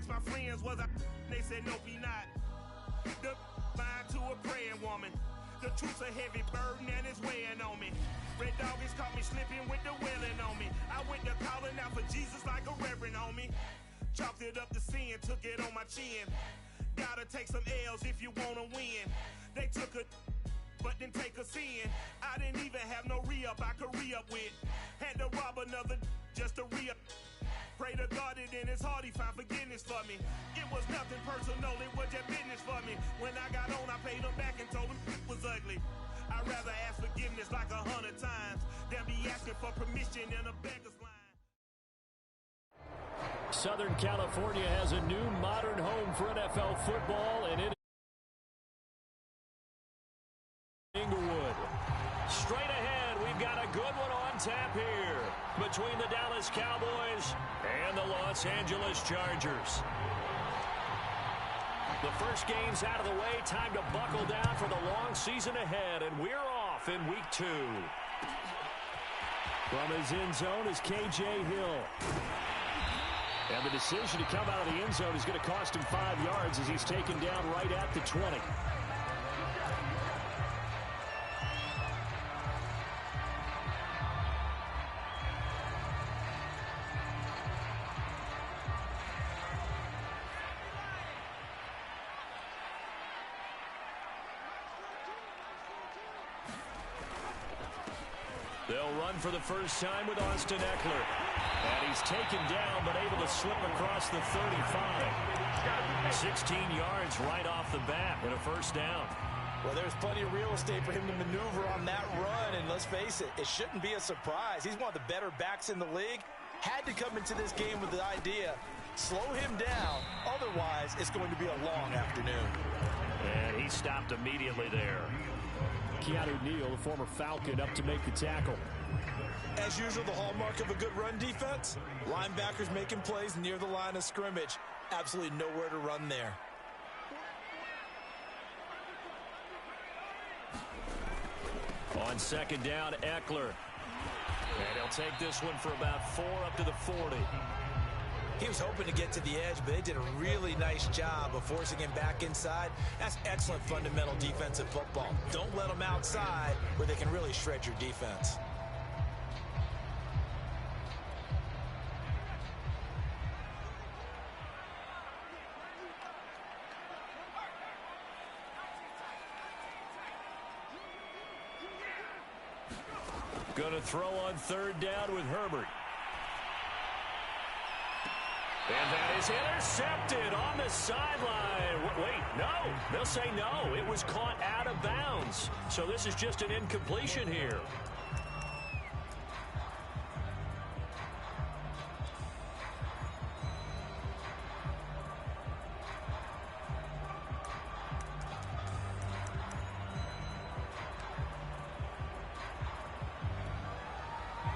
asked my friends, was I? They said, no, be not. The mind to a praying woman. The truth's a heavy burden and it's weighing on me. Red doggies caught me slipping with the wailing on me. I went to calling out for Jesus like a reverend on me. Chalked it up to sin, took it on my chin. Gotta take some L's if you wanna win. They took a but didn't take a sin. I didn't even have no re-up I could re-up with. Had to rob another just to re-up. Pray to God that in his heart he found forgiveness for me. It was nothing personal, it was just business for me. When I got on, I paid him back and told him it was ugly. I'd rather ask forgiveness like 100 times than be asking for permission in a beggar's line. Southern California has a new modern home for NFL football, and it Inglewood. Straight ahead, we've got a good one on tap here between the Dallas Cowboys and the Los Angeles Chargers. The first game's out of the way. Time to buckle down for the long season ahead, and we're off in week 2. From his end zone is K.J. Hill. And the decision to come out of the end zone is going to cost him 5 yards as he's taken down right at the 20. They'll run for the first time with Austin Eckler. And he's taken down, but able to slip across the 35. 16 yards right off the bat and a first down. Well, there's plenty of real estate for him to maneuver on that run. And let's face it, it shouldn't be a surprise. He's one of the better backs in the league. Had to come into this game with the idea, slow him down. Otherwise, it's going to be a long afternoon. And he stopped immediately there. Keanu Neal, the former Falcon, up to make the tackle. As usual, the hallmark of a good run defense, linebackers making plays near the line of scrimmage. Absolutely nowhere to run there. On second down, Eckler. And he'll take this one for about 4 up to the 40. He was hoping to get to the edge, but they did a really nice job of forcing him back inside. That's excellent fundamental defensive football. Don't let them outside where they can really shred your defense. Going to throw on third down with Herbert. And that is intercepted on the sideline. Wait, no. They'll say no. It was caught out of bounds. So this is just an incompletion here.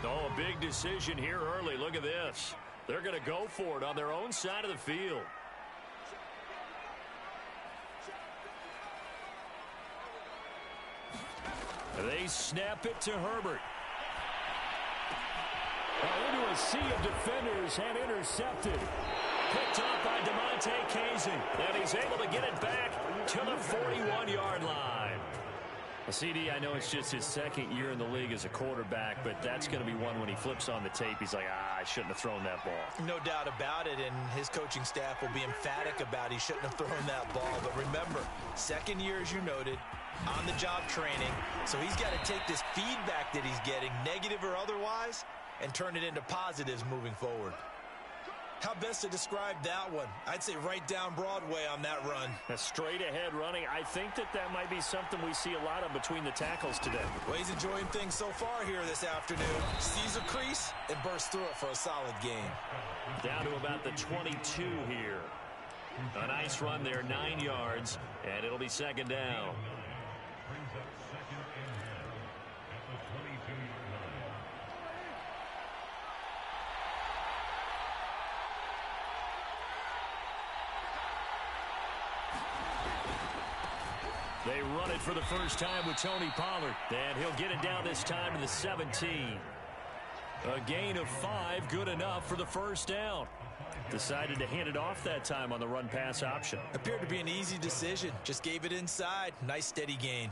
Oh, a big decision here early. Look at this. They're going to go for it on their own side of the field. They snap it to Herbert. Into a sea of defenders and intercepted. Picked off by DeMonte Casey. And he's able to get it back to the 41-yard line. CD, I know it's just his second year in the league as a quarterback, but that's going to be one when he flips on the tape. He's like, I shouldn't have thrown that ball. No doubt about it, and his coaching staff will be emphatic about he shouldn't have thrown that ball. But remember, second year, as you noted, on-the-job training. So he's got to take this feedback that he's getting, negative or otherwise, and turn it into positives moving forward. How best to describe that one? I'd say right down Broadway on that run. A straight ahead running. I think that might be something we see a lot of between the tackles today. Well, he's enjoying things so far here this afternoon. Sees a crease and bursts through it for a solid game. Down to about the 22 here. A nice run there, 9 yards, and it'll be second down. They run it for the first time with Tony Pollard. And he'll get it down this time to the 17. A gain of 5, good enough for the first down. Decided to hand it off that time on the run-pass option. Appeared to be an easy decision. Just gave it inside. Nice steady gain.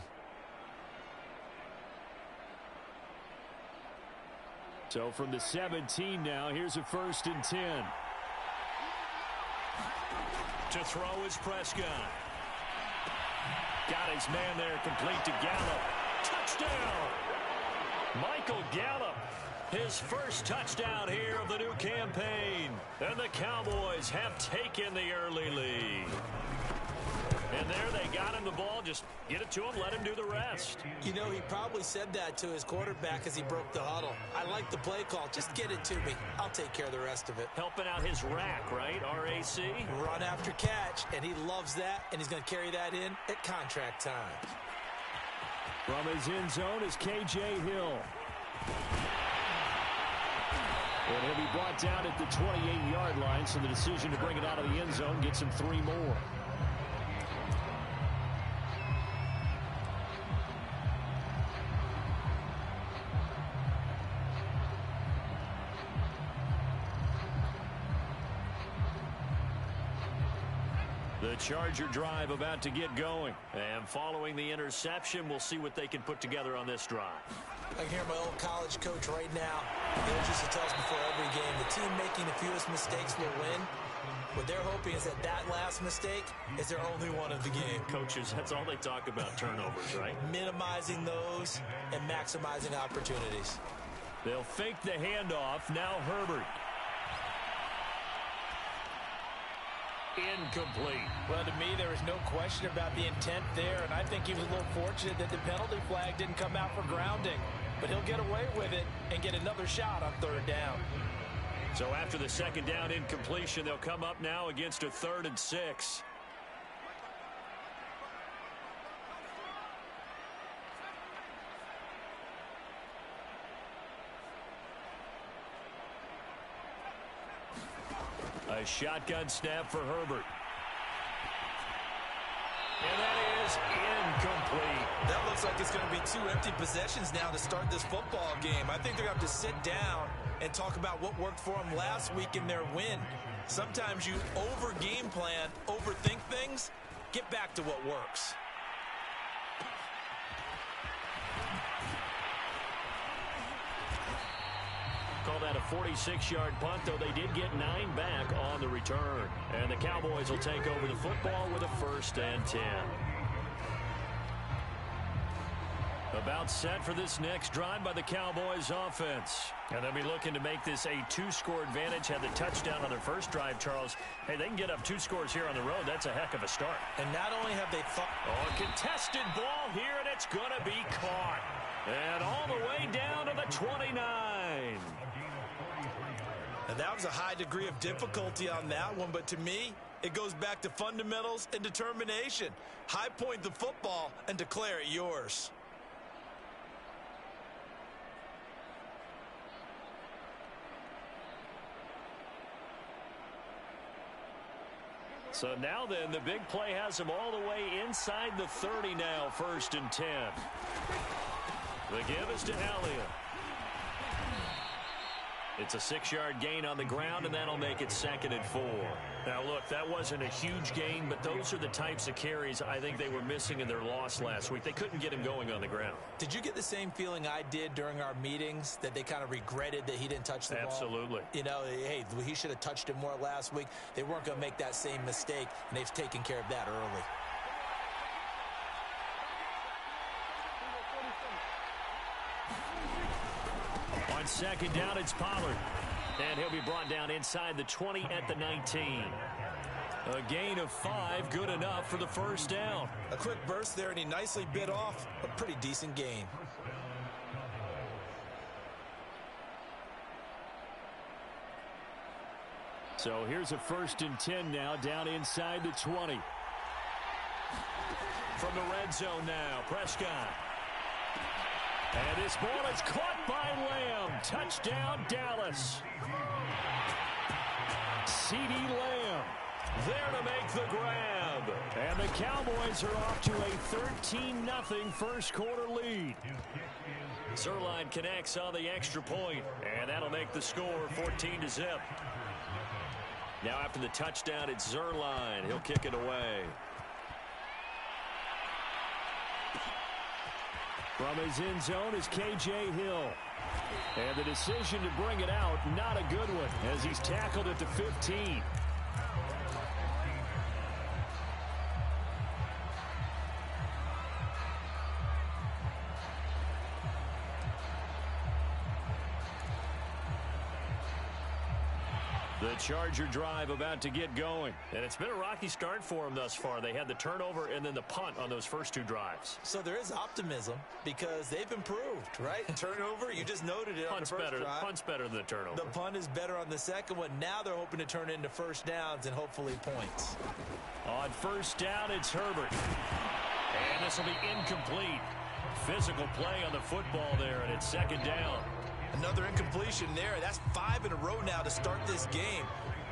So from the 17 now, here's a 1st and 10. To throw is Prescott. Got his man there, complete to Gallup. Touchdown! Michael Gallup, his first touchdown here of the new campaign. And the Cowboys have taken the early lead. And there they got him the ball. Just get it to him, let him do the rest. You know, he probably said that to his quarterback as he broke the huddle. I like the play call. Just get it to me. I'll take care of the rest of it. Helping out his rack, right? RAC? Run after catch, and he loves that, and he's going to carry that in at contract time. From his end zone is K.J. Hill. And he'll be brought down at the 28-yard line, so the decision to bring it out of the end zone gets him 3 more. The Charger drive about to get going. And following the interception, we'll see what they can put together on this drive. I can hear my old college coach right now. He used to tell us before every game, the team making the fewest mistakes will win. What they're hoping is that that last mistake is their only one of the game. Coaches, that's all they talk about, turnovers, right? Minimizing those and maximizing opportunities. They'll fake the handoff. Now Herbert. Incomplete. Well, to me, there was no question about the intent there, and I think he was a little fortunate that the penalty flag didn't come out for grounding. But he'll get away with it and get another shot on 3rd down. So after the 2nd down incompletion, they'll come up now against a 3rd and 6. A shotgun snap for Herbert. And that is incomplete. That looks like it's going to be 2 empty possessions now to start this football game. I think they're going to have to sit down and talk about what worked for them last week in their win. Sometimes you over-game plan, overthink things, get back to what works. Call that a 46-yard punt, though they did get 9 back on the return. And the Cowboys will take over the football with a 1st and 10. About set for this next drive by the Cowboys offense. And they'll be looking to make this a 2-score advantage. Had the touchdown on their first drive, Charles. Hey, they can get up 2 scores here on the road. That's a heck of a start. And not only have they thought... Oh, a contested ball here, and it's going to be caught. And all the way down to the 29. And that was a high degree of difficulty on that one, but to me, it goes back to fundamentals and determination. High point the football and declare it yours. So now then, the big play has him all the way inside the 30 now, 1st and 10. The give is to Elliott. It's a 6-yard gain on the ground, and that'll make it 2nd and 4. Now, look, that wasn't a huge gain, but those are the types of carries I think they were missing in their loss last week. They couldn't get him going on the ground. Did you get the same feeling I did during our meetings, that they kind of regretted that he didn't touch the ball? Absolutely. You know, hey, he should have touched it more last week. They weren't going to make that same mistake, and they've taken care of that early. On 2nd down, it's Pollard. And he'll be brought down inside the 20 at the 19. A gain of 5, good enough for the 1st down. A quick burst there, and he nicely bit off a pretty decent gain. So here's a 1st and 10 now, down inside the 20. From the red zone now, Prescott. And this ball is caught by Lamb. Touchdown, Dallas. CeeDee Lamb there to make the grab. And the Cowboys are off to a 13-0 first quarter lead. Zerline connects on the extra point, and that'll make the score 14-0. Now after the touchdown, it's Zerline. He'll kick it away. From his end zone is K.J. Hill. And the decision to bring it out, not a good one, as he's tackled at the 15. The Charger drive about to get going. And it's been a rocky start for them thus far. They had the turnover and then the punt on those first two drives. So there is optimism because they've improved, right? Turnover, you just noted it on the first drive. Punt's better than the turnover. The punt is better on the second one. Now they're hoping to turn it into first downs and hopefully points. On first down, it's Herbert. And this will be incomplete. Physical play on the football there, and it's second down. Another incompletion there. That's 5 in a row now to start this game.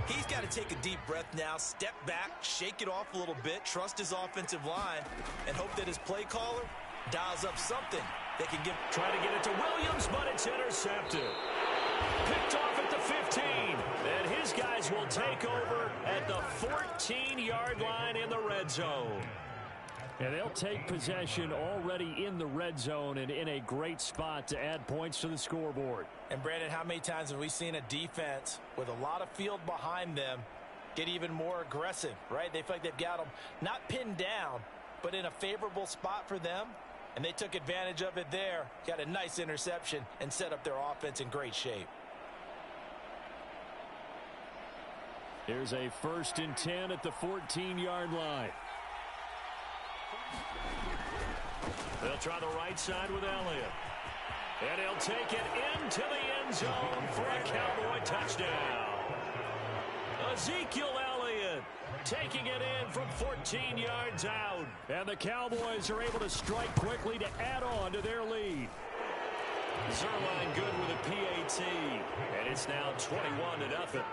He's got to take a deep breath now, step back, shake it off a little bit, trust his offensive line, and hope that his play caller dials up something that can give. Try to get it to Williams, but it's intercepted. Picked off at the 15. And his guys will take over at the 14-yard line in the red zone. And they'll take possession already in the red zone and in a great spot to add points to the scoreboard. And, Brandon, how many times have we seen a defense with a lot of field behind them get even more aggressive, right? They feel like they've got them not pinned down, but in a favorable spot for them, and they took advantage of it there, got a nice interception, and set up their offense in great shape. Here's a 1st and 10 at the 14-yard line. They'll try the right side with Elliott. And he'll take it into the end zone for a Cowboy touchdown. Ezekiel Elliott taking it in from 14 yards out. And the Cowboys are able to strike quickly to add on to their lead. Zerline good with a PAT. And it's now 21-0.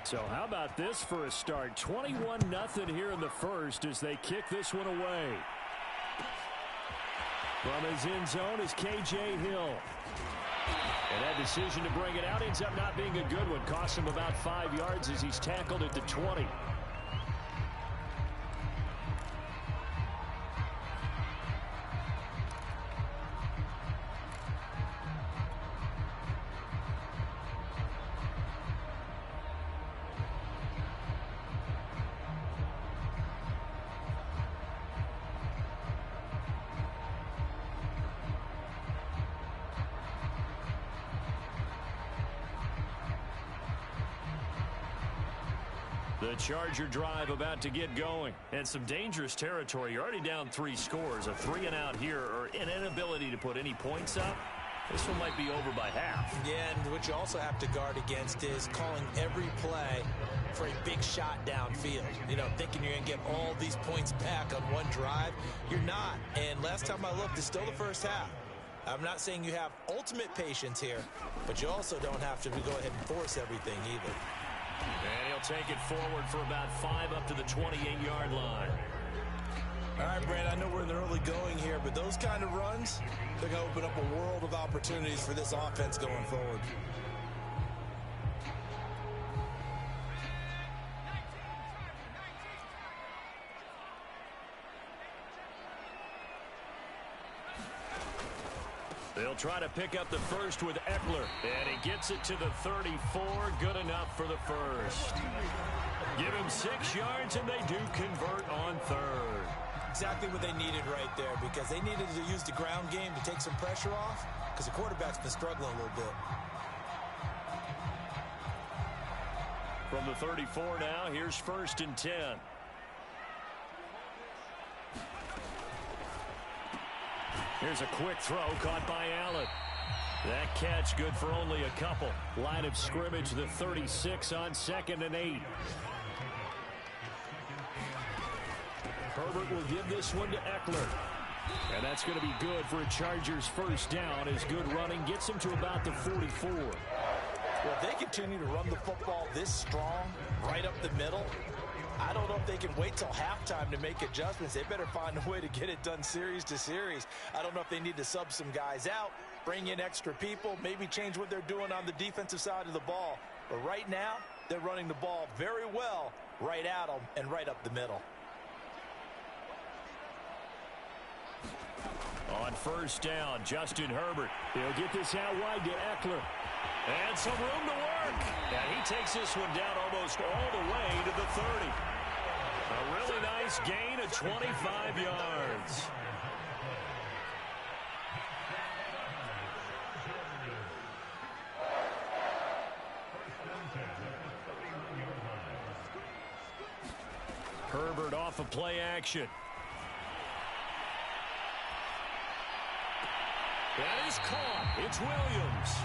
So how about this for a start? 21-0 here in the first as they kick this one away. From his end zone is K.J. Hill. And that decision to bring it out ends up not being a good one. Costs him about 5 yards as he's tackled at the 20. The Charger drive about to get going. And some dangerous territory. You're already down 3 scores. A 3-and-out here or an inability to put any points up. This one might be over by half. Yeah, and what you also have to guard against is calling every play for a big shot downfield. You know, thinking you're going to get all these points back on one drive. You're not. And last time I looked, it's still the first half. I'm not saying you have ultimate patience here, but you also don't have to go ahead and force everything either. And he'll take it forward for about 5 up to the 28-yard line. All right, Brandon, I know we're in the early going here, but those kind of runs, they're going to open up a world of opportunities for this offense going forward. They'll try to pick up the first with Eckler. And he gets it to the 34. Good enough for the first. Give him 6 yards, and they do convert on third. Exactly what they needed right there, because they needed to use the ground game to take some pressure off, because the quarterback's been struggling a little bit. From the 34 now, here's 1st and 10. Here's a quick throw caught by Allen. That catch good for only a couple. Line of scrimmage, the 36 on 2nd and 8. Herbert will give this one to Eckler. And that's going to be good for a Chargers first down as good running gets him to about the 44. Well, if they continue to run the football this strong, right up the middle, I don't know if they can wait till halftime to make adjustments. They better find a way to get it done series to series. I don't know if they need to sub some guys out, bring in extra people, maybe change what they're doing on the defensive side of the ball. But right now, they're running the ball very well right at them and right up the middle. On first down, Justin Herbert. He'll get this out wide to Eckler. And some room to work. And he takes this one down almost all the way to the 30. A really nice gain of 25 yards. Herbert off of play action. That is caught. It's Williams.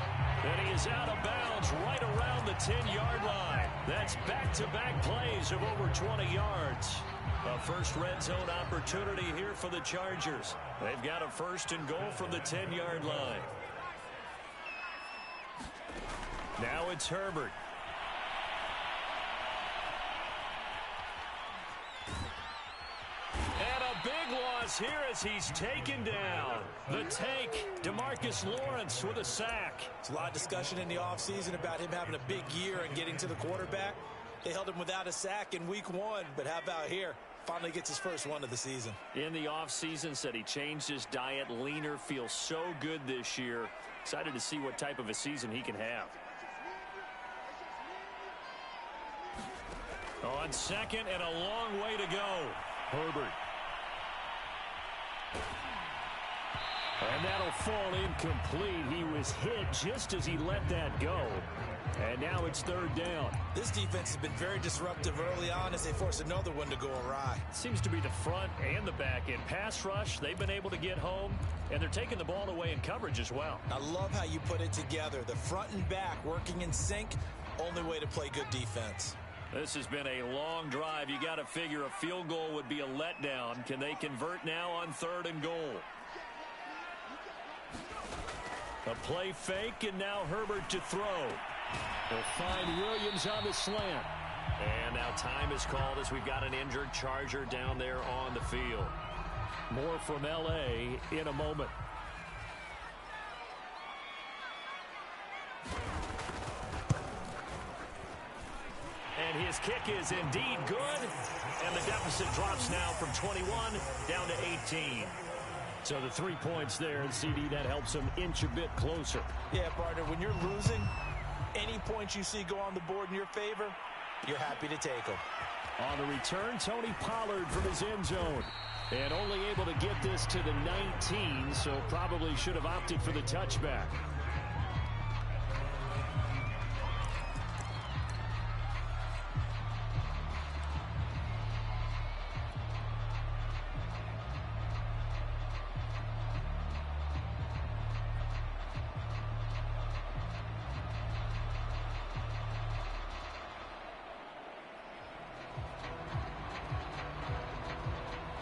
And he is out of bounds right around the 10-yard line. That's back-to-back plays of over 20 yards. A first red zone opportunity here for the Chargers. They've got a first and goal from the 10-yard line. Now it's Herbert. Big loss here as he's taken down. The take, DeMarcus Lawrence with a sack. There's a lot of discussion in the offseason about him having a big year and getting to the quarterback. They held him without a sack in week 1, but how about here? Finally gets his first one of the season. In the offseason, said he changed his diet, leaner, feels so good this year. Excited to see what type of a season he can have. On second and a long way to go. Herbert. And that'll fall incomplete. He was hit just as he let that go. And now it's third down. This defense has been very disruptive early on as they force another one to go awry. Seems to be the front and the back end. Pass rush, they've been able to get home, and they're taking the ball away in coverage as well. I love how you put it together. The front and back working in sync, only way to play good defense. This has been a long drive. You got to figure a field goal would be a letdown. Can they convert now on third and goal? A play fake, and now Herbert to throw. They'll find Williams on the slant. And now time is called as we've got an injured Charger down there on the field. More from L.A. in a moment. And his kick is indeed good. And the deficit drops now from 21 down to 18. So the 3 points there, and CD, that helps him inch a bit closer. Yeah, partner, when you're losing, any points you see go on the board in your favor, you're happy to take them. On the return, Tony Pollard from his end zone. And only able to get this to the 19, so probably should have opted for the touchback.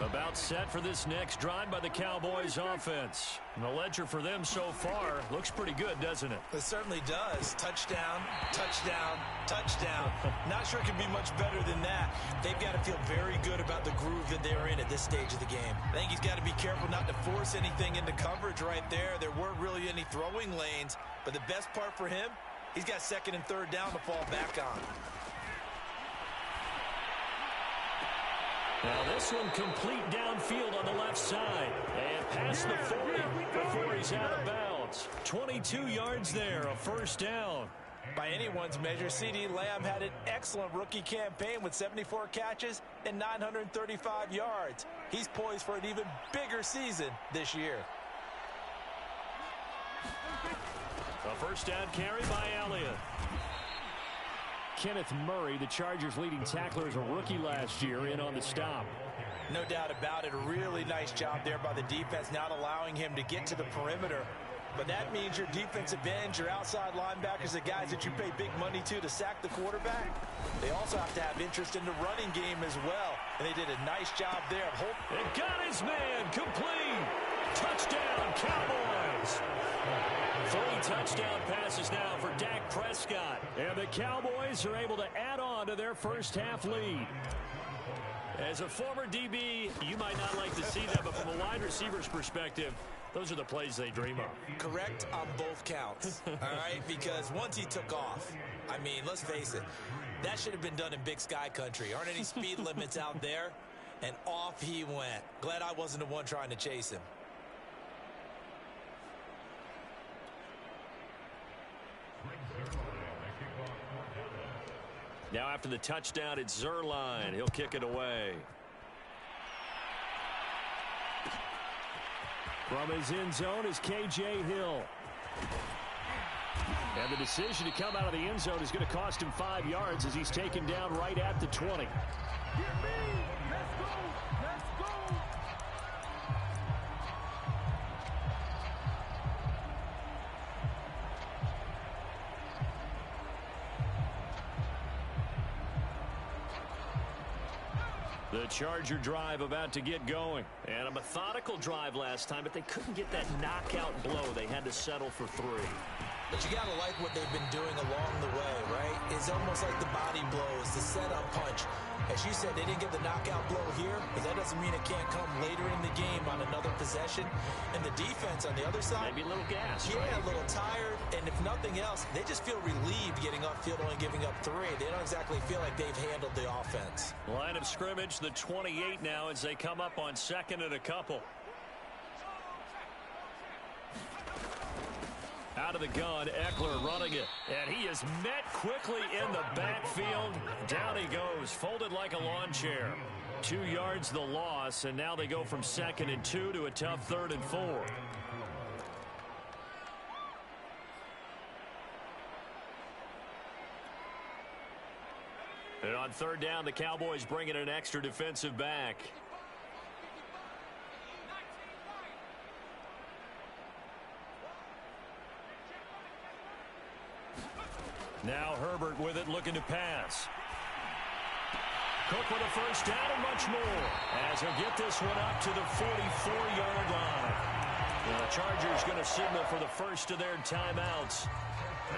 About set for this next drive by the Cowboys offense. And the ledger for them so far looks pretty good, doesn't it? It certainly does. Touchdown, touchdown, touchdown. Not sure it can be much better than that. They've got to feel very good about the groove that they're in at this stage of the game. I think he's got to be careful not to force anything into coverage right there. There weren't really any throwing lanes, but the best part for him, he's got second and third down to fall back on. Now this one complete downfield on the left side. And past the 40 before he's out of bounds. 22 yards there, a first down. By anyone's measure, CeeDee Lamb had an excellent rookie campaign with 74 catches and 935 yards. He's poised for an even bigger season this year. A first down carry by Elliott. Kenneth Murray, the Chargers' leading tackler, as a rookie last year, in on the stop. No doubt about it. A really nice job there by the defense, not allowing him to get to the perimeter. But that means your defensive ends, your outside linebackers, the guys that you pay big money to sack the quarterback, they also have to have interest in the running game as well. And they did a nice job there. And got his man complete. Touchdown, Cowboys. 3 touchdown passes now for Dak Prescott. And the Cowboys are able to add on to their first half lead. As a former DB, you might not like to see that, but from a wide receiver's perspective, those are the plays they dream of. Correct on both counts, all right? Because once he took off, I mean, let's face it, that should have been done in Big Sky Country. Aren't any speed limits out there? And off he went. Glad I wasn't the one trying to chase him. Now after the touchdown, it's Zerline. He'll kick it away. From his end zone is K.J. Hill. And the decision to come out of the end zone is going to cost him 5 yards as he's taken down right at the 20. The Charger drive about to get going. And a methodical drive last time, but they couldn't get that knockout blow. They had to settle for 3. But you got to like what they've been doing along the way, right? It's almost like the body blows, the setup punch. As you said, they didn't get the knockout blow here, but that doesn't mean it can't come later in the game on another possession. And the defense on the other side, maybe a little gas, yeah, right? A little tired. And if nothing else, they just feel relieved getting upfield, only giving up 3. They don't exactly feel like they've handled the offense. Line of scrimmage, the 28 now as they come up on 2nd and a couple. Out of the gun, Eckler running it. And he is met quickly in the backfield. Down he goes, folded like a lawn chair. 2 yards the loss, and now they go from 2nd and 2 to a tough 3rd and 4. And on 3rd down, the Cowboys bring in an extra defensive back. Now Herbert with it, looking to pass. Cook with a first down and much more, as he'll get this one up to the 44-yard line. And the Chargers going to signal for the first of their timeouts,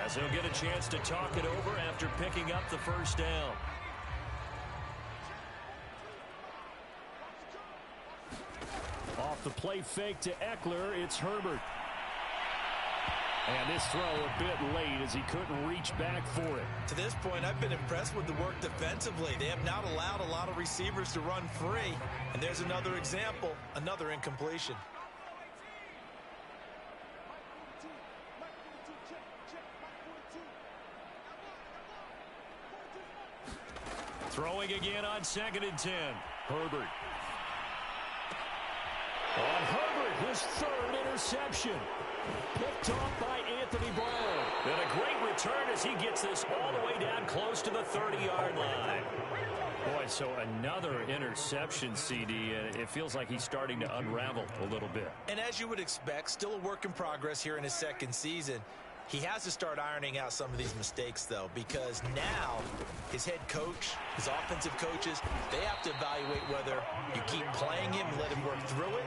as he'll get a chance to talk it over after picking up the first down. Off the play fake to Eckler, it's Herbert. And this throw a bit late as he couldn't reach back for it. To this point, I've been impressed with the work defensively. They have not allowed a lot of receivers to run free. And there's another example, another incompletion. Throwing again on 2nd and 10. Herbert. On Herbert, his 3rd interception. Picked off by Anthony Brown. And a great return as he gets this all the way down close to the 30-yard line. Boy, so another interception, CD, and it feels like he's starting to unravel a little bit. And as you would expect, still a work in progress here in his 2nd season. He has to start ironing out some of these mistakes, though, because now his head coach, his offensive coaches, they have to evaluate whether you keep playing him and let him work through it,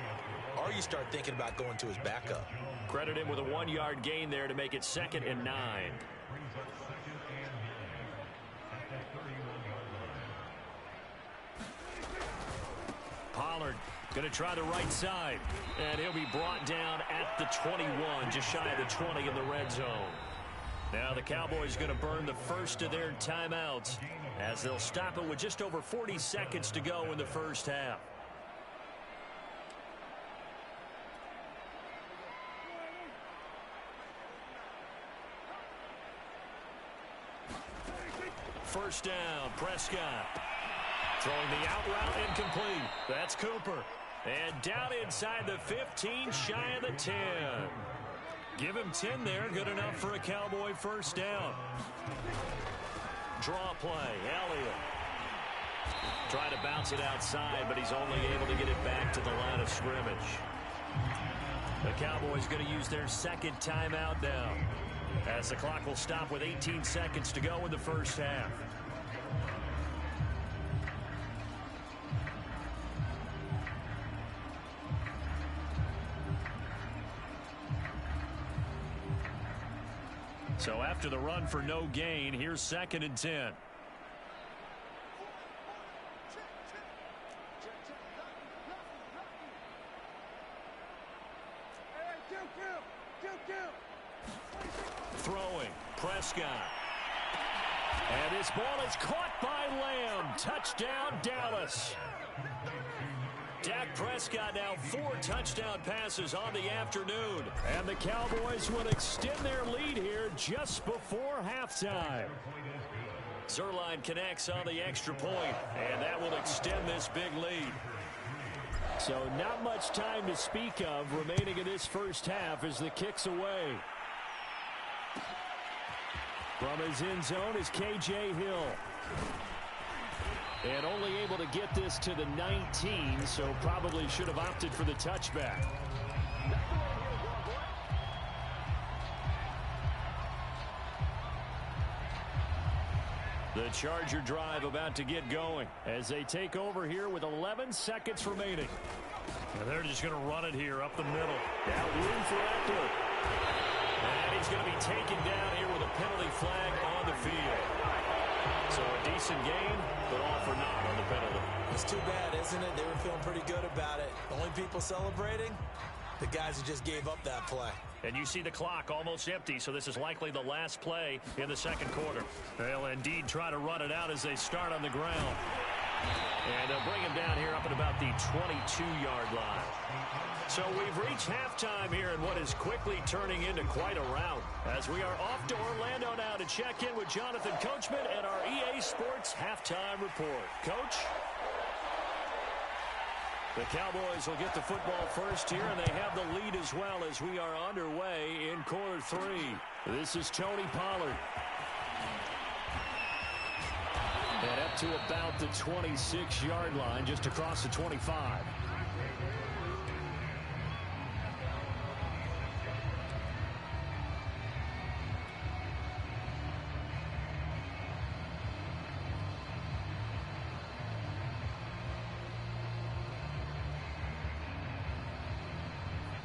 or you start thinking about going to his backup. Credit him with a 1-yard gain there to make it 2nd and 9. Pollard going to try the right side, and he'll be brought down at the 21, just shy of the 20 in the red zone. Now the Cowboys going to burn the first of their timeouts as they'll stop it with just over 40 seconds to go in the first half. First down, Prescott. Throwing the out route incomplete. That's Cooper. And down inside the 15, shy of the 10. Give him 10 there, good enough for a Cowboy first down. Draw play, Elliott. Trying to bounce it outside, but he's only able to get it back to the line of scrimmage. The Cowboys going to use their 2nd timeout now, as the clock will stop with 18 seconds to go in the first half. So after the run for no gain, here's 2nd and 10. Prescott. And this ball is caught by Lamb. Touchdown, Dallas. Dak Prescott now 4 touchdown passes on the afternoon. And the Cowboys will extend their lead here just before halftime. Zerline connects on the extra point, and that will extend this big lead. So not much time to speak of remaining in this first half as the kick's away. From his end zone is K.J. Hill. And only able to get this to the 19, so probably should have opted for the touchback. The Charger drive about to get going as they take over here with 11 seconds remaining. And they're just going to run it here up the middle. Now room for Eckler. And he's going to be taken down here with a penalty flag on the field. So a decent game, but all for naught on the penalty. It's too bad, isn't it? They were feeling pretty good about it. The only people celebrating, the guys who just gave up that play. And you see the clock almost empty, so this is likely the last play in the second quarter. They'll indeed try to run it out as they start on the ground. And they'll bring him down here up at about the 22-yard line. So we've reached halftime here in what is quickly turning into quite a rout as we are off to Orlando now to check in with Jonathan Coachman and our EA Sports Halftime Report. Coach? The Cowboys will get the football first here, and they have the lead as well as we are underway in quarter 3. This is Tony Pollard. And up to about the 26-yard line, just across the 25.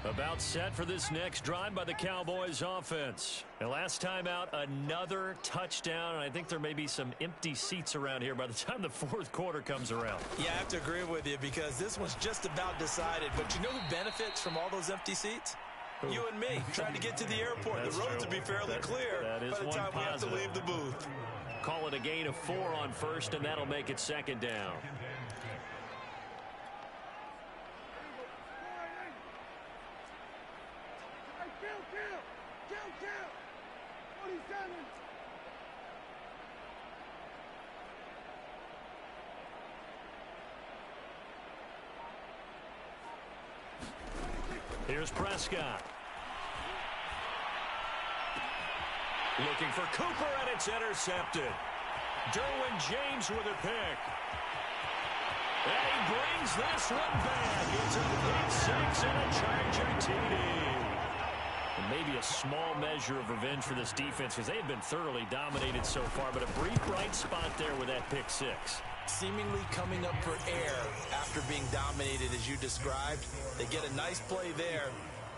About set for this next drive by the Cowboys offense. And last time out, another touchdown. And I think there may be some empty seats around here by the time the fourth quarter comes around. Yeah, I have to agree with you because this one's just about decided. But you know who benefits from all those empty seats? Who? You and me, trying to get to the airport. That's the roads true. will be fairly clear by the time we have to leave the booth. Call it a gain of 4 on first, and that'll make it second down. Here's Prescott. Looking for Cooper, and it's intercepted. Derwin James with a pick. And he brings this one back. It's a pick 6 and a Charger TD. And maybe a small measure of revenge for this defense because they've been thoroughly dominated so far, but a brief bright spot there with that pick 6. Seemingly coming up for air after being dominated as you described. They get a nice play there.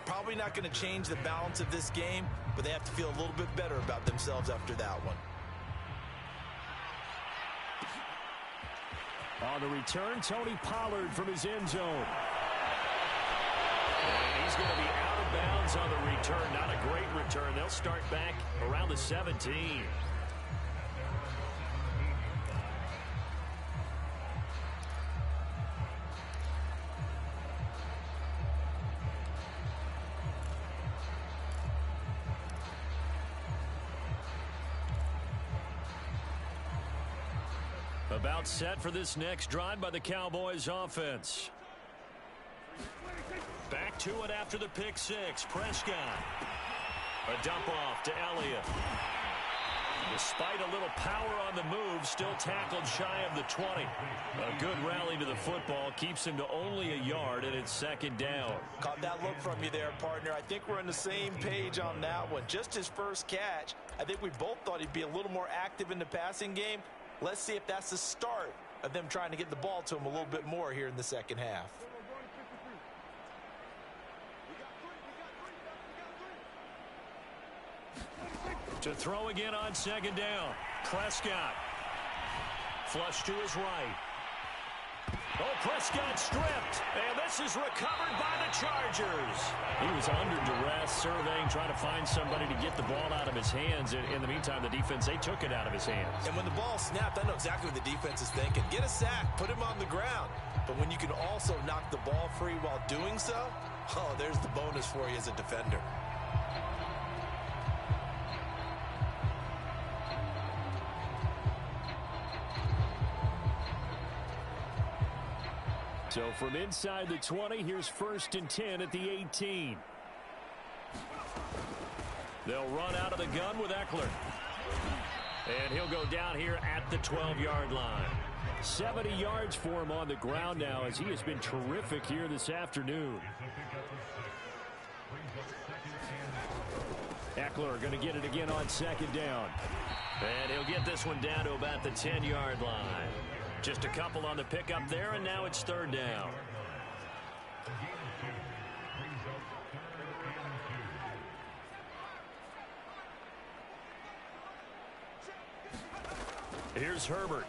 Probably not going to change the balance of this game, but they have to feel a little bit better about themselves after that one. On the return, Tony Pollard from his end zone. And he's going to be out of bounds on the return. Not a great return. They'll start back around the 17. About set for this next drive by the Cowboys offense. Back to it after the pick 6. Prescott. A dump off to Elliott. Despite a little power on the move, still tackled shy of the 20. A good rally to the football keeps him to only a yard, and it's second down. Caught that look from you there, partner. I think we're on the same page on that one. Just his first catch. I think we both thought he'd be a little more active in the passing game. Let's see if that's the start of them trying to get the ball to him a little bit more here in the second half. To throw again on second down. Prescott. Flush to his right. Oh, Prescott stripped, and this is recovered by the Chargers. He was under duress, surveying, trying to find somebody to get the ball out of his hands. In the meantime, the defense, they took it out of his hands. And when the ball snapped, I know exactly what the defense is thinking. Get a sack, put him on the ground. But when you can also knock the ball free while doing so, oh, there's the bonus for you as a defender. So from inside the 20, here's 1st and 10 at the 18. They'll run out of the gun with Eckler. And he'll go down here at the 12-yard line. 70 yards for him on the ground now, as he has been terrific here this afternoon. Eckler going to get it again on 2nd down. And he'll get this one down to about the 10-yard line. Just a couple on the pickup there, and now it's 3rd down. Here's Herbert.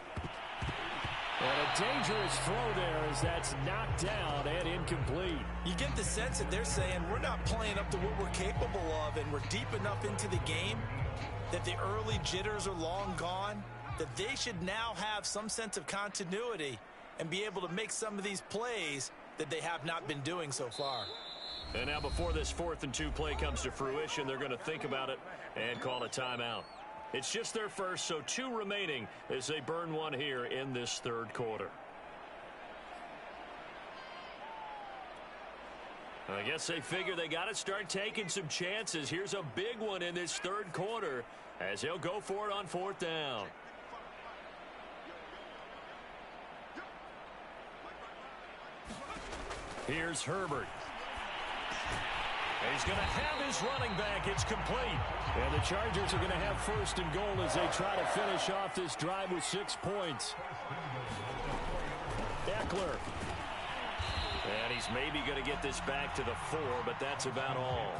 And a dangerous throw there as that's knocked down and incomplete. You get the sense that they're saying we're not playing up to what we're capable of, and we're deep enough into the game that the early jitters are long gone, that they should now have some sense of continuity and be able to make some of these plays that they have not been doing so far. And now before this 4th and 2 play comes to fruition, they're going to think about it and call a timeout. It's just their first, so 2 remaining as they burn one here in this 3rd quarter. I guess they figure they got to start taking some chances. Here's a big one in this 3rd quarter as they'll go for it on 4th down. Here's Herbert. He's going to have his running back. It's complete. And the Chargers are going to have 1st and goal as they try to finish off this drive with 6 points. Eckler. And he's maybe going to get this back to the 4, but that's about all.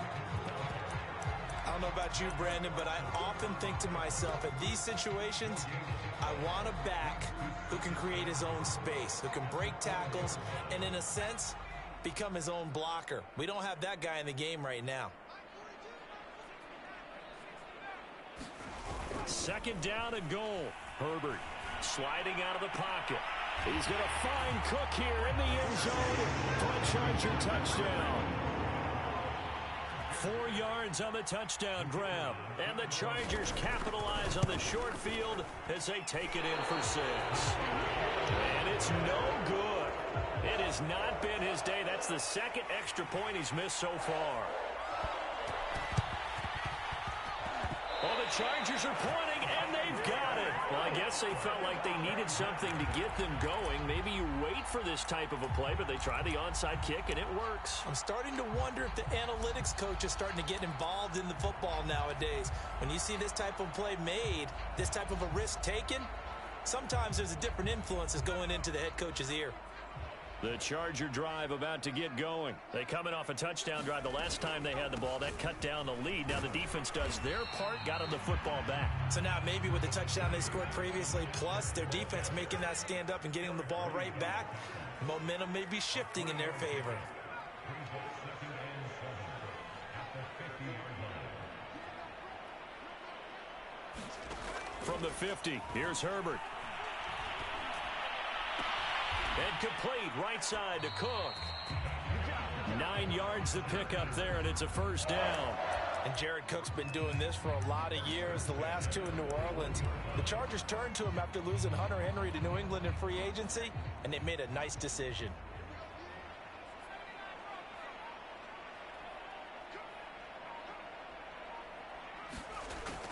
I don't know about you, Brandon, but I often think to myself, at these situations, I want a back who can create his own space, who can break tackles, and in a sense, become his own blocker. We don't have that guy in the game right now. 2nd down and goal. Herbert sliding out of the pocket. He's going to find Cook here in the end zone for a Charger touchdown. 4 yards on the touchdown grab. And the Chargers capitalize on the short field as they take it in for 6. And it's no good. It has not been his day. That's the 2nd extra point he's missed so far. Well, the Chargers are pointing, and they've got it. Well, I guess they felt like they needed something to get them going. Maybe you wait for this type of a play, but they try the onside kick, and it works. I'm starting to wonder if the analytics coach is starting to get involved in the football nowadays. When you see this type of play made, this type of a risk taken, sometimes there's a different influences going into the head coach's ear. The Charger drive about to get going. They coming off a touchdown drive the last time they had the ball. That cut down the lead. Now the defense does their part, got them the football back. So now maybe with the touchdown they scored previously, plus their defense making that stand up and getting them the ball right back, momentum may be shifting in their favor. From the 50, here's Herbert. And complete right side to Cook. 9 yards to pick up there, and it's a 1st down. And Jared Cook's been doing this for a lot of years, the last 2 in New Orleans. The Chargers turned to him after losing Hunter Henry to New England in free agency, and they made a nice decision.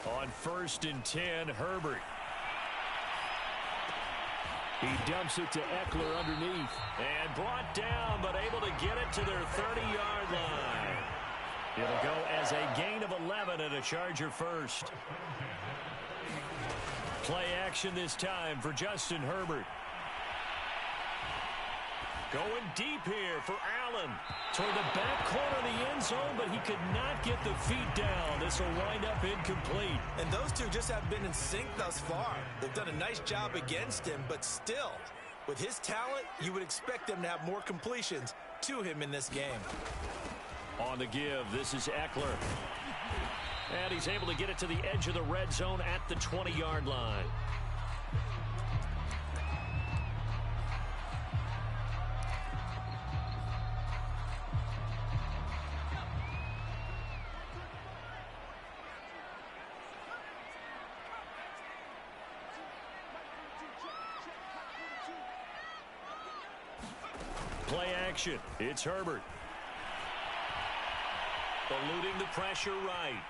On 1st and 10, Herbert. He dumps it to Eckler underneath. And brought down, but able to get it to their 30-yard line. It'll go as a gain of 11 and a Charger 1st. Play action this time for Justin Herbert. Going deep here for Allen. Toward the back corner of the end zone, but he could not get the feet down. This will wind up incomplete. And those two just haven't been in sync thus far. They've done a nice job against him, but still, With his talent, you would expect them to have more completions to him in this game. On the give, this is Eckler. And he's able to get it to the edge of the red zone at the 20-yard line. Play action. It's Herbert. Eluding the pressure right.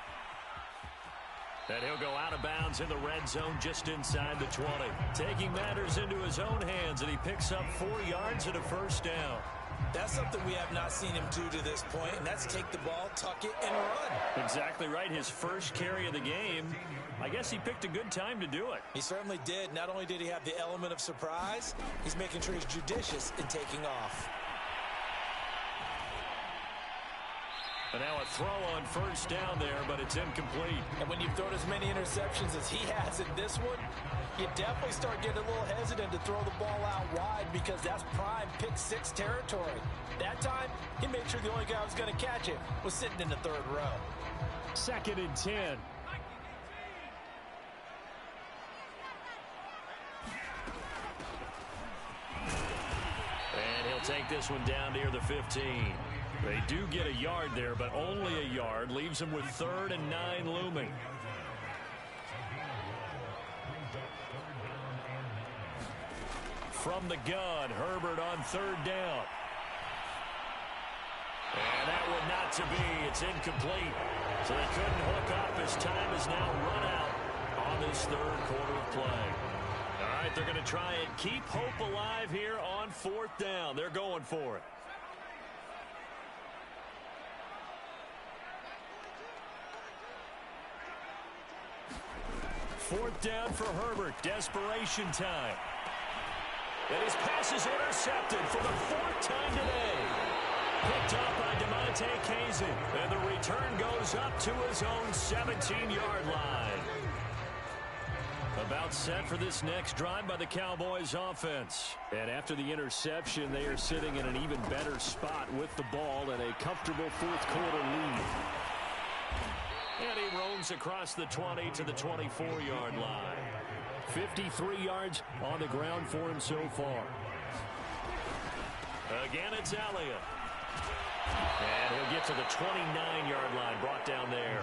And he'll go out of bounds in the red zone just inside the 20. Taking matters into his own hands, and he picks up 4 yards and a first down. That's something we have not seen him do to this point, and that's take the ball, tuck it, and run. Exactly right. His first carry of the game. I guess he picked a good time to do it. He certainly did. Not only did he have the element of surprise, he's making sure he's judicious in taking off. And now a throw on first down there, but it's incomplete. And when you've thrown as many interceptions as he has in this one, you definitely start getting a little hesitant to throw the ball out wide because that's prime pick six territory. That time, he made sure the only guy who was going to catch it was sitting in the third row. 2nd and 10. And he'll take this one down near the 15. They do get a yard there, but only a yard. Leaves them with 3rd and 9 looming. From the gun, Herbert on 3rd down. And that one not to be. It's incomplete. So they couldn't hook up as time is now run out on this 3rd quarter of play. All right, they're going to try and keep hope alive here on 4th down. They're going for it. 4th down for Herbert. Desperation time. And his pass is intercepted for the 4th time today. Picked up by DeMonte Kazin. And the return goes up to his own 17-yard line. About set for this next drive by the Cowboys offense. And after the interception, they are sitting in an even better spot with the ball and a comfortable 4th quarter lead. And he roams across the 20 to the 24-yard line. 53 yards on the ground for him so far. Again, it's Elliott. And he'll get to the 29-yard line, brought down there.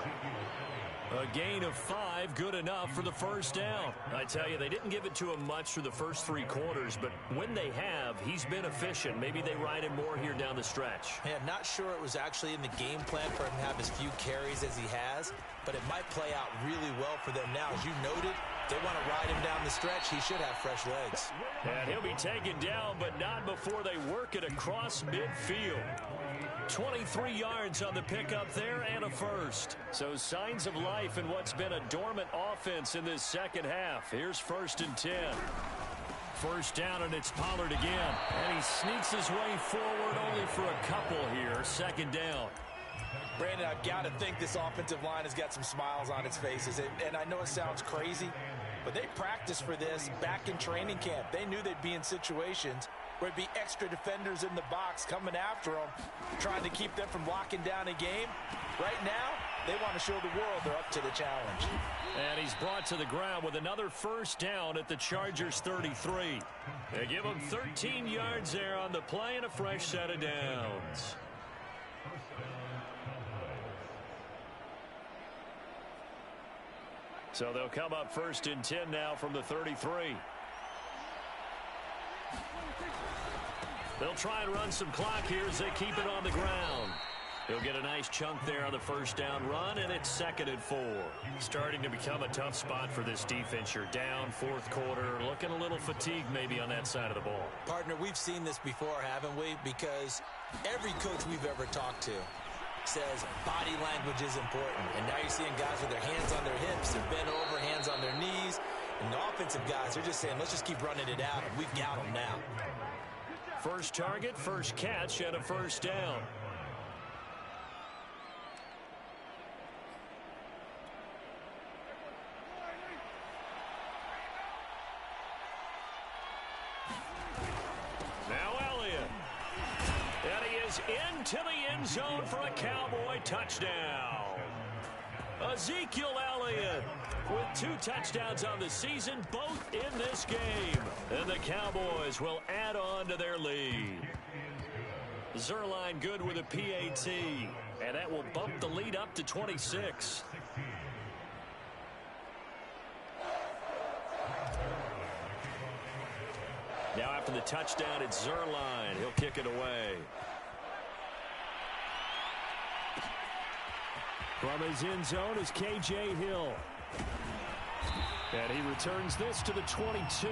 A gain of 5, good enough for the first down. I tell you, they didn't give it to him much through the first 3 quarters, but when they have, he's been efficient. Maybe they ride him more here down the stretch. Yeah, not sure it was actually in the game plan for him to have as few carries as he has, but it might play out really well for them now. As you noted, they want to ride him down the stretch. He should have fresh legs. And he'll be taken down, but not before they work it across midfield. 23 yards on the pickup there and a first. So signs of life in what's been a dormant offense in this second half. Here's 1st and 10. First down, and it's Pollard again. And he sneaks his way forward only for a couple here. 2nd down. Brandon, I've got to think this offensive line has got some smiles on its faces. And I know it sounds crazy, but they practiced for this back in training camp. They knew they'd be in situations where it'd be extra defenders in the box coming after them, trying to keep them from locking down a game. Right now, they want to show the world they're up to the challenge. And he's brought to the ground with another first down at the Chargers' 33. They give him 13 yards there on the play and a fresh set of downs. So they'll come up 1st and 10 now from the 33. They'll try and run some clock here as they keep it on the ground. He'll get a nice chunk there on the first down run, and it's 2nd and 4. Starting to become a tough spot for this defense. You're down 4th quarter, looking a little fatigued maybe on that side of the ball. Partner, we've seen this before, haven't we? Because every coach we've ever talked to says body language is important. And now you're seeing guys with their hands on their hips, they're bent over, hands on their knees. And the offensive guys, they're just saying, let's just keep running it out, and we've got them now. First target, first catch, and a first down. is into the end zone for a Cowboy touchdown. Ezekiel Elliott with 2 touchdowns on the season, both in this game. And the Cowboys will add on to their lead. Zerline good with a PAT, and that will bump the lead up to 26. Now after the touchdown, it's Zerline. He'll kick it away. From his end zone is K.J. Hill. And he returns this to the 22.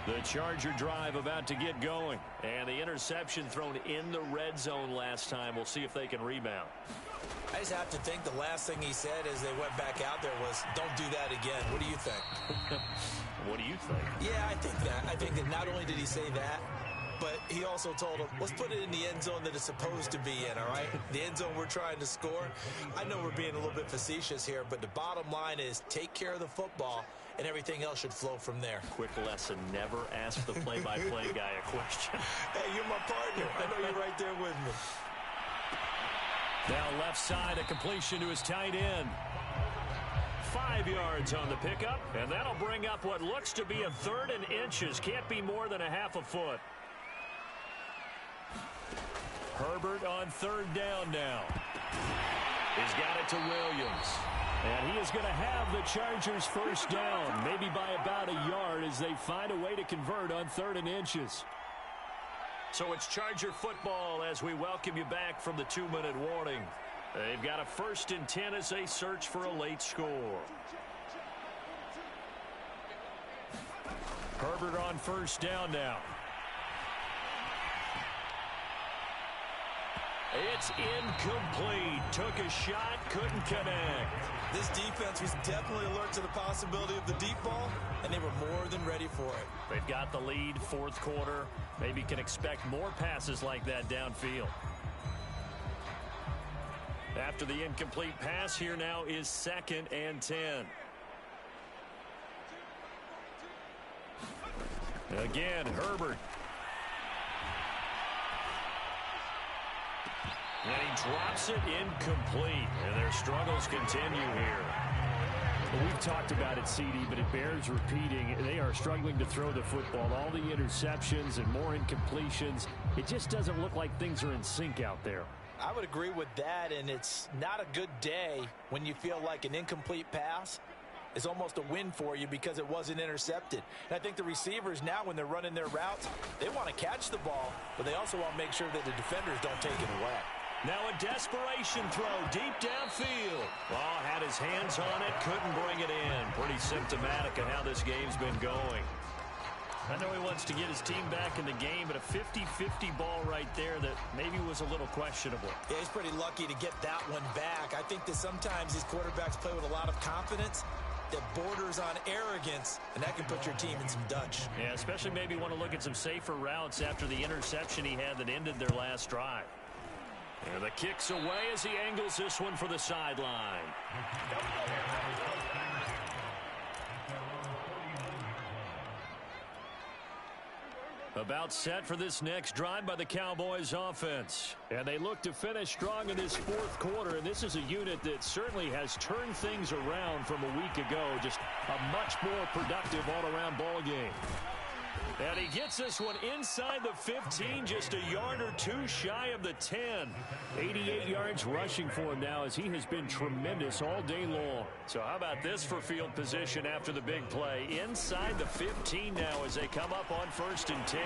The Charger drive about to get going. And the interception thrown in the red zone last time. We'll see if they can rebound. I just have to think the last thing he said as they went back out there was, don't do that again. What do you think? What do you think? Yeah, I think that. I think that not only did he say that, but he also told him, let's put it in the end zone that it's supposed to be in, all right? The end zone we're trying to score. I know we're being a little bit facetious here, but the bottom line is take care of the football, and everything else should flow from there. Quick lesson, never ask the play-by-play guy a question. Hey, you're my partner. I know you're right there with me. Now left side, a completion to his tight end. 5 yards on the pickup, and that'll bring up what looks to be a 3rd and inches. Can't be more than a half a foot. Herbert on 3rd down now. He's got it to Williams. And he is going to have the Chargers first down, maybe by about a yard as they find a way to convert on 3rd and inches. So it's Charger football as we welcome you back from the 2-minute warning. They've got a 1st and 10 as they search for a late score. Herbert on 1st down now. It's incomplete. Took a shot, couldn't connect. This defense was definitely alert to the possibility of the deep ball, and they were more than ready for it. They've got the lead, 4th quarter. Maybe can expect more passes like that downfield. After the incomplete pass, here now is 2nd and 10. Again, Herbert. And he drops it incomplete. And their struggles continue here. Well, we've talked about it, CD, but it bears repeating. They are struggling to throw the football. All the interceptions and more incompletions. It just doesn't look like things are in sync out there. I would agree with that, and it's not a good day when you feel like an incomplete pass is almost a win for you because it wasn't intercepted. And I think the receivers now, when they're running their routes, they want to catch the ball, but they also want to make sure that the defenders don't take it away. Now a desperation throw deep downfield. Ball had his hands on it, couldn't bring it in. Pretty symptomatic of how this game's been going. I know he wants to get his team back in the game, but a 50-50 ball right there that maybe was a little questionable. Yeah, he's pretty lucky to get that one back. I think that sometimes these quarterbacks play with a lot of confidence that borders on arrogance, and that can put your team in some Dutch. Yeah, especially maybe want to look at some safer routes after the interception he had that ended their last drive. And the kick's away as he angles this one for the sideline. About set for this next drive by the Cowboys offense. And they look to finish strong in this 4th quarter. And this is a unit that certainly has turned things around from a week ago. Just a much more productive all-around ball game. And he gets this one inside the 15, just a yard or two shy of the 10. 88 yards rushing for him now as he has been tremendous all day long. So how about this for field position after the big play? Inside the 15 now as they come up on 1st and 10.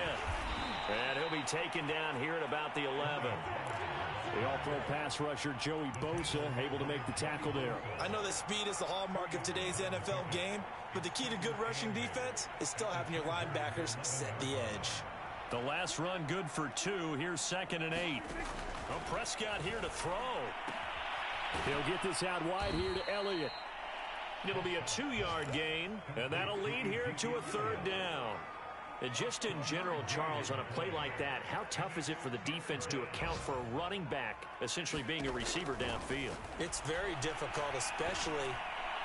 And he'll be taken down here at about the 11. The all-pro pass rusher Joey Bosa able to make the tackle there. I know that speed is the hallmark of today's NFL game, but the key to good rushing defense is still having your linebackers set the edge. The last run good for 2. Here's 2nd and 8. Well, Prescott here to throw. He'll get this out wide here to Elliott. It'll be a 2-yard gain, and that'll lead here to a 3rd down. And just in general, Charles, on a play like that, how tough is it for the defense to account for a running back essentially being a receiver downfield? It's very difficult, especially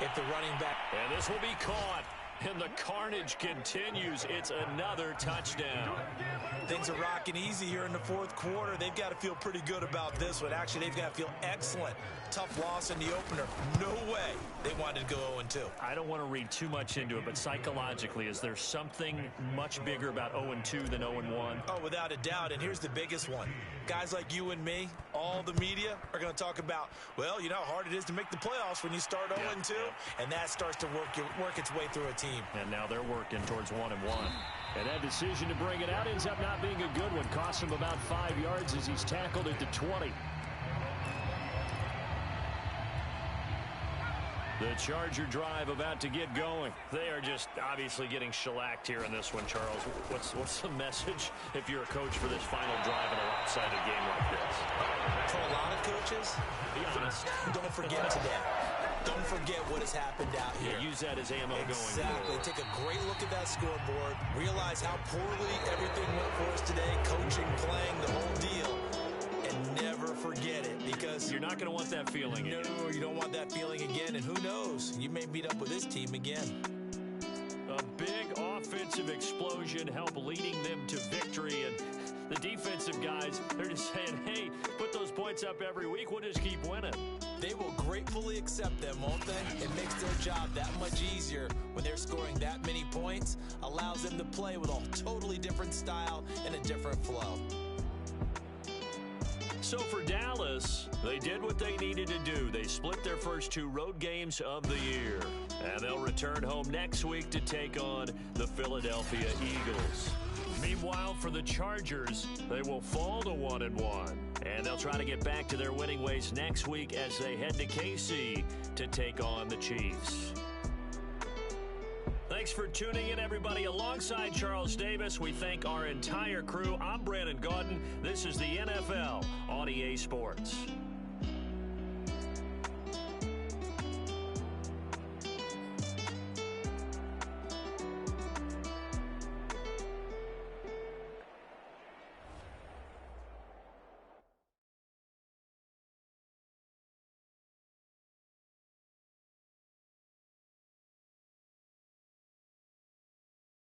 if the running back... And this will be caught. And the carnage continues. It's another touchdown. Things are rocking easy here in the fourth quarter. They've got to feel pretty good about this one. Actually, they've got to feel excellent. Tough loss in the opener. No way they wanted to go 0-2. I don't want to read too much into it, but psychologically, is there something much bigger about 0-2 than 0-1? Oh, without a doubt. And here's the biggest one. Guys like you and me, all the media, are going to talk about, well, you know how hard it is to make the playoffs when you start 0-2. And that starts to work its way through a team. And now they're working towards 1-1. And that decision to bring it out ends up not being a good one. Costs him about 5 yards as he's tackled at the 20. The Charger drive about to get going. They are just obviously getting shellacked here in this one, Charles. What's the message if you're a coach for this final drive in a lopsided game like this? For a lot of coaches, be honest. Don't forget today. Don't forget what has happened out here. Yeah, use that as ammo going Exactly. Take a great look at that scoreboard. Realize how poorly everything went for us today. Coaching, playing, the whole deal. And never forget it, because you're not going to want that feeling again. No, you don't want that feeling again. And who knows? You may meet up with this team again. A big offensive explosion helped leading them to victory. And the defensive guys, they're just saying, hey, put those points up every week. We'll just keep winning. They will gratefully accept them, won't they? It makes their job that much easier when they're scoring that many points. Allows them to play with a totally different style and a different flow. So for Dallas, they did what they needed to do. They split their first 2 road games of the year. And they'll return home next week to take on the Philadelphia Eagles. Meanwhile, for the Chargers, they will fall to 1-1. And they'll try to get back to their winning ways next week as they head to KC to take on the Chiefs. Thanks for tuning in, everybody. Alongside Charles Davis, we thank our entire crew. I'm Brandon Gaudin. This is the NFL on EA Sports.